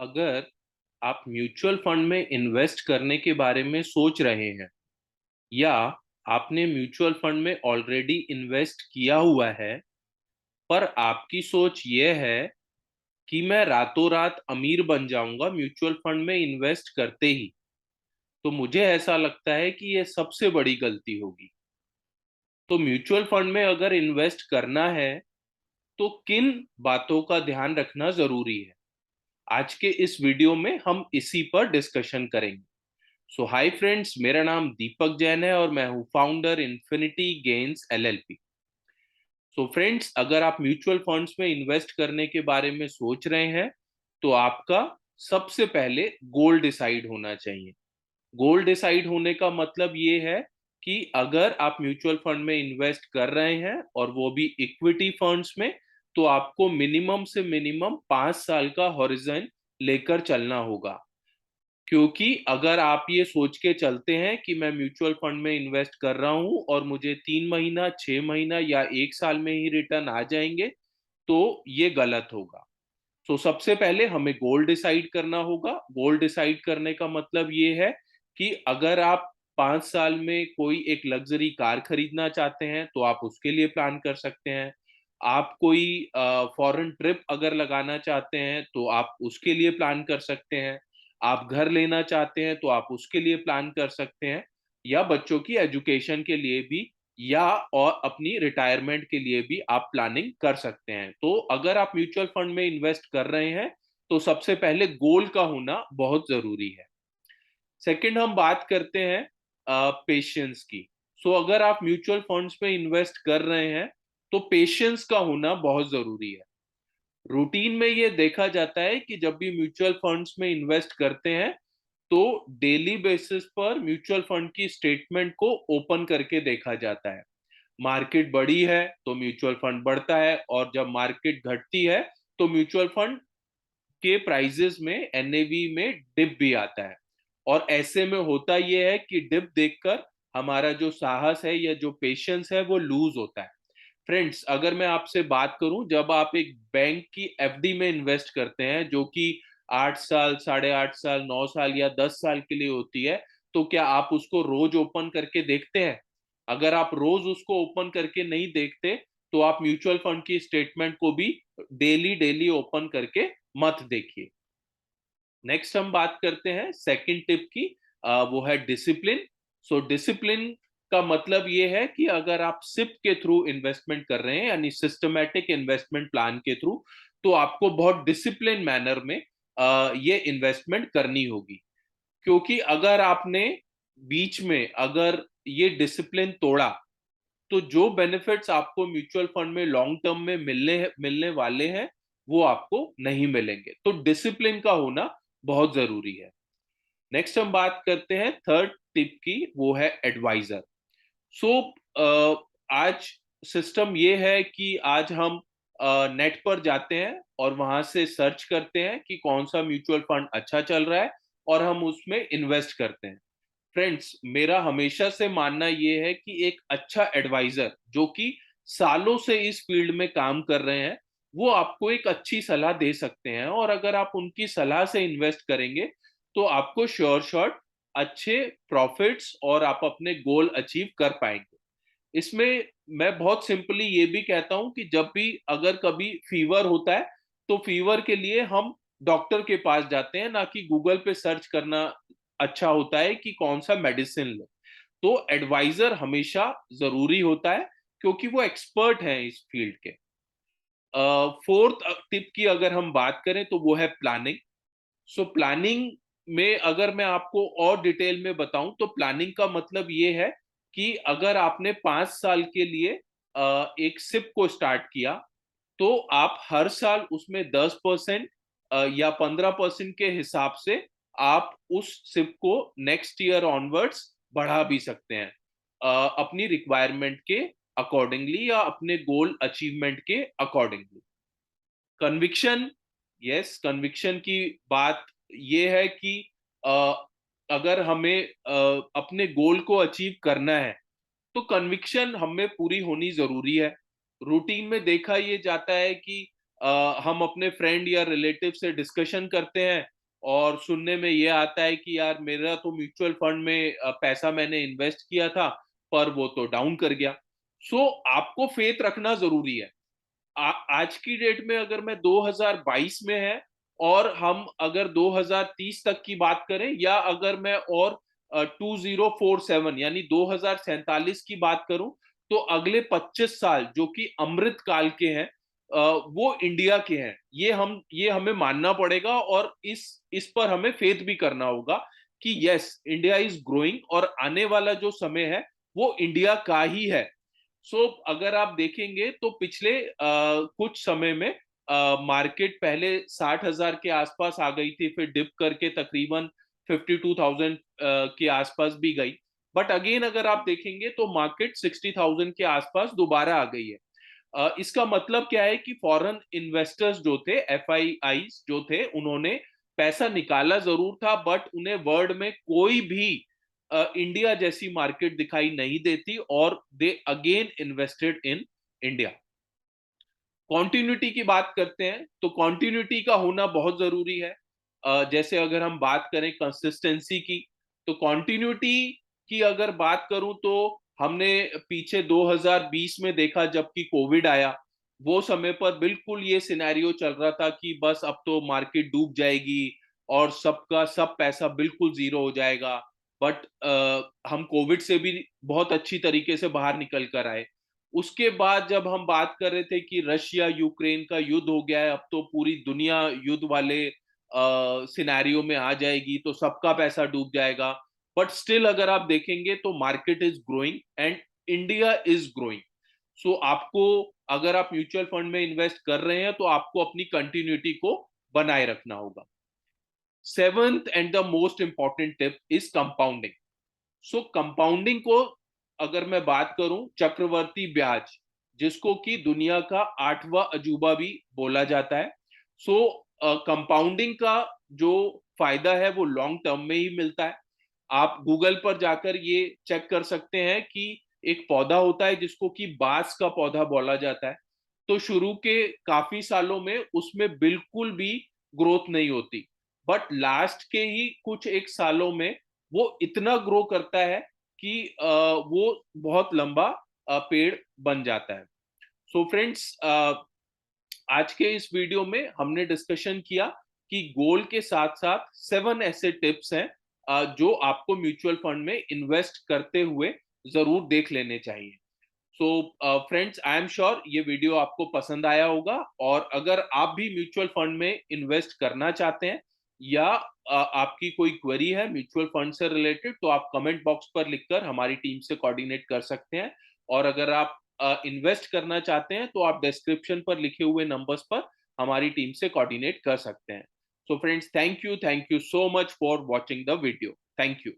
अगर आप mutual fund में इन्वेस्ट करने के बारे में सोच रहे हैं या आपने म्यूचुअल फंड में ऑलरेडी इन्वेस्ट किया हुआ है, पर आपकी सोच ये है कि मैं रातों रात अमीर बन जाऊंगा म्यूचुअल फंड में इन्वेस्ट करते ही, तो मुझे ऐसा लगता है कि ये सबसे बड़ी गलती होगी। तो म्यूचुअल फंड में अगर इन्वेस्ट करना है तो किन बातों का ध्यान रखना जरूरी है, आज के इस वीडियो में हम इसी पर डिस्कशन करेंगे। सो हाय फ्रेंड्स, मेरा नाम दीपक जैन है और मैं हूं founder infinity gains LLP. So friends, अगर आप म्यूचुअल फंड्स में इन्वेस्ट करने के बारे में सोच रहे हैं तो आपका सबसे पहले गोल डिसाइड होना चाहिए। गोल डिसाइड होने का मतलब ये है कि अगर आप म्यूचुअल फंड में इन्वेस्ट कर रहे हैं और वो भी इक्विटी फंड्स में, तो आपको मिनिमम से मिनिमम 5 साल का हॉरिजन लेकर चलना होगा। क्योंकि अगर आप ये सोच के चलते हैं कि मैं म्यूचुअल फंड में इन्वेस्ट कर रहा हूं और मुझे 3 महीना, 6 महीना या 1 साल में ही रिटर्न आ जाएंगे, तो ये गलत होगा। तो सबसे पहले हमें गोल डिसाइड करना होगा। गोल डिसाइड करने का मतलब ये है कि अगर आप 5 साल में कोई एक लग्जरी कार खरीदना चाहते हैं तो आप उसके लिए प्लान कर सकते हैं। आप कोई फॉरेन ट्रिप अगर लगाना चाहते हैं तो आप उसके लिए प्लान कर सकते हैं। आप घर लेना चाहते हैं तो आप उसके लिए प्लान कर सकते हैं, या बच्चों की एजुकेशन के लिए भी, या और अपनी रिटायरमेंट के लिए भी आप प्लानिंग कर सकते हैं। तो अगर आप म्यूचुअल फंड में इन्वेस्ट कर रहे हैं तो सबसे पहले गोल का होना बहुत जरूरी है। सेकंड, हम बात करते हैं पेशेंस की। सो अगर आप म्यूचुअल फंड्स में इन्वेस्ट कर रहे हैं तो पेशेंस का होना बहुत जरूरी है। रूटीन में ये देखा जाता है कि जब भी म्यूचुअल फंड्स में इन्वेस्ट करते हैं तो डेली बेसिस पर म्यूचुअल फंड की स्टेटमेंट को ओपन करके देखा जाता है। मार्केट बढ़ी है तो म्यूचुअल फंड बढ़ता है, और जब मार्केट घटती है तो म्यूचुअल फंड के प्राइजेस में, एनएवी में डिप भी आता है। और ऐसे में होता यह है कि डिप देखकर हमारा जो साहस है या जो पेशेंस है वो लूज होता है। फ्रेंड्स, अगर मैं आपसे बात करूं, जब आप एक बैंक की एफडी में इन्वेस्ट करते हैं जो कि 8 साल, 8.5 साल, 9 साल या 10 साल के लिए होती है, तो क्या आप उसको रोज ओपन करके देखते हैं? अगर आप रोज उसको ओपन करके नहीं देखते तो आप म्यूचुअल फंड की स्टेटमेंट को भी डेली डेली ओपन करके मत देखिए। नेक्स्ट हम बात करते हैं सेकंड टिप की। वो है डिसिप्लिन। सो डिसिप्लिन का मतलब ये है कि अगर आप सिप के थ्रू इन्वेस्टमेंट कर रहे हैं, यानी सिस्टमैटिक इन्वेस्टमेंट प्लान के थ्रू, तो आपको बहुत डिसिप्लिन मैनर में ये इन्वेस्टमेंट करनी होगी। क्योंकि अगर आपने बीच में अगर ये डिसिप्लिन तोड़ा तो जो बेनिफिट्स आपको म्यूचुअल फंड में लॉन्ग टर्म में मिलने मिलने वाले हैं वो आपको नहीं मिलेंगे। तो डिसिप्लिन का होना बहुत जरूरी है। नेक्स्ट हम बात करते हैं थर्ड टिप की, वो है एडवाइजर। सो आज सिस्टम ये है कि आज हम नेट पर जाते हैं और वहां से सर्च करते हैं कि कौन सा म्यूचुअल फंड अच्छा चल रहा है और हम उसमें इन्वेस्ट करते हैं। फ्रेंड्स, मेरा हमेशा से मानना यह है कि एक अच्छा एडवाइजर जो कि सालों से इस फील्ड में काम कर रहे हैं, वो आपको एक अच्छी सलाह दे सकते हैं, और अगर आप उनकी सलाह से इन्वेस्ट करेंगे तो आपको श्योर शॉट अच्छे प्रॉफिट्स और आप अपने गोल अचीव कर पाएंगे। इसमें मैं बहुत सिंपली ये भी कहता हूं कि जब भी अगर कभी फीवर होता है तो फीवर के लिए हम डॉक्टर के पास जाते हैं, ना कि गूगल पे सर्च करना अच्छा होता है कि कौन सा मेडिसिन ले। तो एडवाइजर हमेशा जरूरी होता है क्योंकि वो एक्सपर्ट हैं इस फील्ड के। फोर्थ टिप की अगर हम बात करें तो वो है प्लानिंग। सो प्लानिंग में अगर मैं आपको और डिटेल में बताऊं तो प्लानिंग का मतलब ये है कि अगर आपने 5 साल के लिए एक सिप को स्टार्ट किया, तो आप हर साल उसमें 10% या 15% के हिसाब से आप उस सिप को नेक्स्ट ईयर ऑनवर्ड्स बढ़ा भी सकते हैं, अपनी रिक्वायरमेंट के अकॉर्डिंगली या अपने गोल अचीवमेंट के अकॉर्डिंगली। कन्विक्शन, यस, कन्विक्शन की बात यह है कि अगर हमें अपने गोल को अचीव करना है तो कन्विक्शन हमें पूरी होनी जरूरी है। रूटीन में देखा ये जाता है कि हम अपने फ्रेंड या रिलेटिव से डिस्कशन करते हैं और सुनने में ये आता है कि यार मेरा तो म्यूचुअल फंड में पैसा मैंने इन्वेस्ट किया था पर वो तो डाउन कर गया। सो आपको फेथ रखना जरूरी है। आज की डेट में अगर मैं 2022 में है और हम अगर 2030 तक की बात करें या अगर मैं और 2047 यानी 2047 की बात करूं, तो अगले 25 साल जो कि अमृत काल के हैं, वो इंडिया के हैं। ये हमें मानना पड़ेगा और इस पर हमें फेथ भी करना होगा कि यस, इंडिया इज ग्रोइंग और आने वाला जो समय है वो इंडिया का ही है। अगर आप देखेंगे तो पिछले कुछ समय में मार्केट पहले 60,000 के आसपास आ गई थी, फिर डिप करके तकरीबन 52,000 के आसपास भी गई। बट अगेन अगर आप देखेंगे तो मार्केट 60,000 के आसपास दोबारा आ गई है। इसका मतलब क्या है कि फॉरेन इन्वेस्टर्स जो थे, एफआईआई जो थे, उन्होंने पैसा निकाला जरूर था बट उन्हें वर्ल्ड में कोई भी इंडिया जैसी मार्केट दिखाई नहीं देती और they again invested in India. Continuity की बात करते हैं तो कॉन्टिन्यूटी का होना बहुत जरूरी है। जैसे अगर हम बात करें कंसिस्टेंसी की, तो कॉन्टिन्यूटी की अगर बात करूं तो हमने पीछे 2020 में देखा जबकि कोविड आया, वो समय पर बिल्कुल ये सिनेरियो चल रहा था कि बस अब तो मार्केट डूब जाएगी और सबका सब पैसा बिल्कुल जीरो हो जाएगा। बट हम कोविड से भी बहुत अच्छी तरीके से बाहर निकल कर आए। उसके बाद जब हम बात कर रहे थे कि रशिया यूक्रेन का युद्ध हो गया है, अब तो पूरी दुनिया युद्ध वाले सिनेरियो में आ जाएगी तो सबका पैसा डूब जाएगा। बट स्टिल अगर आप देखेंगे तो market is growing and India is growing. So आपको, अगर आप म्यूचुअल फंड में इन्वेस्ट कर रहे हैं तो आपको अपनी कंटिन्यूटी को बनाए रखना होगा। Seventh and the most important tip is compounding. Compounding को अगर मैं बात करूं, चक्रवर्ती ब्याज, जिसको कि दुनिया का 8वां अजूबा भी बोला जाता है। कंपाउंडिंग का जो फायदा है वो लॉन्ग टर्म में ही मिलता है। आप गूगल पर जाकर ये चेक कर सकते हैं कि एक पौधा होता है जिसको कि बांस का पौधा बोला जाता है। तो शुरू के काफी सालों में उसमें बिल्कुल भी ग्रोथ नहीं होती, बट लास्ट के ही कुछ एक सालों में वो इतना ग्रो करता है कि वो बहुत लंबा पेड़ बन जाता है। सो फ्रेंड्स, आज के इस वीडियो में हमने डिस्कशन किया कि गोल्ड के साथ साथ 7 ऐसे टिप्स हैं जो आपको म्यूचुअल फंड में इन्वेस्ट करते हुए जरूर देख लेने चाहिए। फ्रेंड्स, आई एम श्योर ये वीडियो आपको पसंद आया होगा और अगर आप भी म्यूचुअल फंड में इन्वेस्ट करना चाहते हैं या आपकी कोई क्वेरी है म्यूचुअल फंड से रिलेटेड, तो आप कमेंट बॉक्स पर लिखकर हमारी टीम से कोऑर्डिनेट कर सकते हैं। और अगर आप इन्वेस्ट करना चाहते हैं तो आप डिस्क्रिप्शन पर लिखे हुए नंबर्स पर हमारी टीम से कोऑर्डिनेट कर सकते हैं। So friends, thank you so much for watching the video. Thank you.